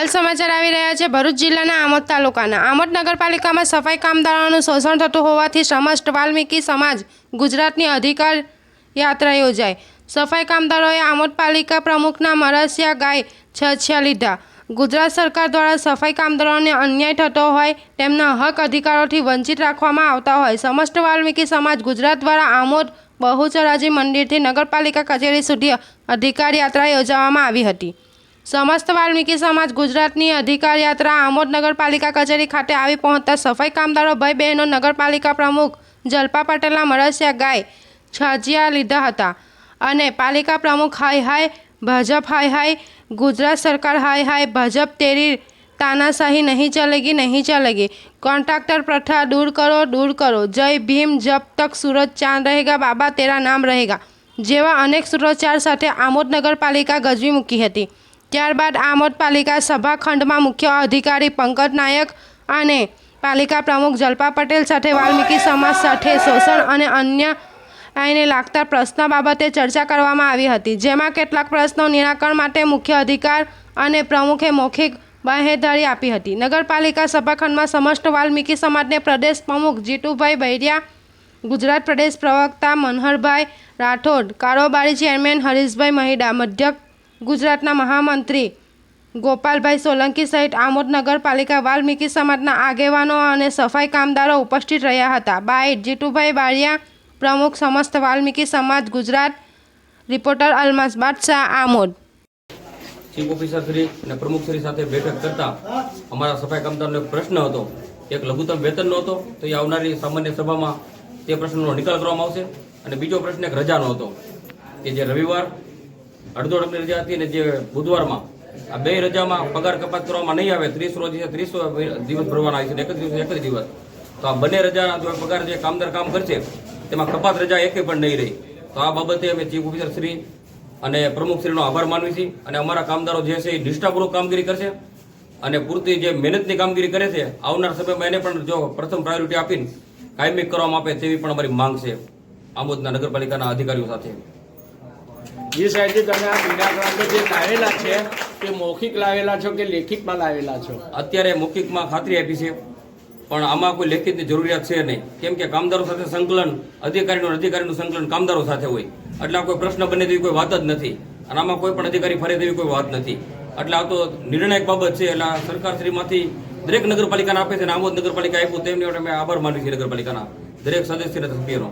હાલ સમાચાર આવી રહ્યા છે ભરૂચ જિલ્લાના આમોદ તાલુકાના આમોદ નગરપાલિકામાં સફાઈ કામદારોનું શોષણ થતું હોવાથી સમસ્ત વાલ્મીકી સમાજ ગુજરાતની અધિકાર યાત્રા યોજાઈ। સફાઈ કામદારોએ આમોદ પાલિકા પ્રમુખના મરસિયા ગાય છછ્યા લીધા। ગુજરાત સરકાર દ્વારા સફાઈ કામદારોને અન્યાય થતો હોય, તેમના હક અધિકારોથી વંચિત રાખવામાં આવતા હોય, સમસ્ત વાલ્મીકી સમાજ ગુજરાત દ્વારા આમોદ બહુચરાજી મંદિરથી નગરપાલિકા કચેરી સુધી અધિકાર યાત્રા યોજવામાં આવી હતી। समस्त वाल्मीकी समाज गुजरातनी अधिकार यात्रा आमोद नगरपालिका कचेरी खाते આવી पहुंचता सफाई कामदारों भाई बहनों नगरपालिका प्रमुख जलपा पटेलना मरसिया गाय छाजिया लीधा हता अने पालिका प्रमुख हाय हाय भाजप हाय हाय गुजरात सरकार हाय हाय भाजप तेरी तानाशाही नहीं चलेगी कॉन्ट्रैक्टर प्रथा दूर करो जय भीम जब तक सूरज चांद रहेगा बाबा तेरा नाम रहेगा जेवा अनेक सूत्रोच्चार साथे आमोद नगरपालिका गजवी मूकी हती। ત્યારબાદ આમોદ પાલિકા સભાખંડમાં મુખ્ય અધિકારી પંકજ નાયક અને પાલિકા પ્રમુખ જલપા પટેલ સાથે વાલ્મીકી સમાજ સાથે શોષણ અને અન્ય આઈને લાગતા પ્રશ્નો બાબતે ચર્ચા કરવામાં આવી હતી, જેમાં કેટલાક પ્રશ્નો નિરાકરણ માટે મુખ્ય અધિકાર અને પ્રમુખે મૌખિક બાહેધરી આપી હતી। નગરપાલિકા સભાખંડમાં સમસ્ત વાલ્મીકી સમાજને પ્રદેશ પ્રમુખ જીતુભાઈ બૈરિયા, ગુજરાત પ્રદેશ પ્રવક્તા મનહરભાઈ રાઠોડ, કારોબારી ચેરમેન હરીશભાઈ મહિડા, મધ્ય गुजरातना महामंत्री गोपालभाई सोलंकी सहित आमोद नगरपालिका वाल्मीकी समाजना आगेवानो अने सफाई कामदारों उपस्थित रह्या हता। बाइट जीतुभाई बारिया, प्रमुख समस्त वाल्मीकी समाज गुजरात। रिपोर्टर अलमास बादशाह, आमोद। चीफ ऑफिसर श्री ने प्रमुख श्री साथे बैठक करता अमारा सफाई कामदारों एक प्रश्न हतो, एक लघुत्तम वेतन हतो, तो ये आवनारी सामान्य सभा में ते प्रश्ननो निकाल करवामां आवशे। अने बीजो प्रश्न एक रजानो हतो के जे रविवार અડધો અડધની રજા હતી ને જે બુધવારમાં આ બે રજામાં પગાર કપાત કરવામાં નહીં આવે, 30 રોજ 30 દિવસ ભરવાના છે, 31 દિવસ, તો આ બંને રજાના જો પગાર જે કામદાર કામ કરશે તેમાં કપાત રજા એકે પણ નહીં રહી। તો આ બાબતે અમે ચીફ ઓફિસર શ્રી અને પ્રમુખ શ્રીનો આભાર માનવી છીએ અને અમારા કામદારો જે છે એ નિષ્ઠાપૂર્વક કામગીરી કરશે અને પૂરતી જે મહેનતની કામગીરી કરે છે આવનાર સમયમાં એને પણ જો પ્રથમ પ્રાયોરિટી આપીને કાયમી કરવામાં આપે તેવી પણ અમારી માંગ છે આમોદના નગરપાલિકાના અધિકારીઓ સાથે। જે સાહેબજી તમે આ નિરાકરણ જે લાવેલા છે તે મૌખિક લાવેલા છો કે લેખિતમાં લાવેલા છો? અત્યારે મૌખિકમાં ખાતરી આપી છે પણ આમાં કોઈ લેખિતની જરૂરિયાત છે નહીં, કેમ કે કામદારો સાથે સંકલન અધિકારીનું સંકલન કામદારો સાથે હોય એટલે કોઈ પ્રશ્ન બને તેવી કોઈ વાત જ નથી અને આમાં કોઈ પણ અધિકારી ફરે તેવી કોઈ વાત નથી। એટલે આ તો નિર્ણાયક બાબત છે એટલે સરકારશ્રીમાંથી દરેક નગરપાલિકાને આપે છે અને આમોદ નગરપાલિકા આપ્યું તેમની અમે આભાર માનીએ છીએ નગરપાલિકાના દરેક સદસ્ય અને સભ્યોનો।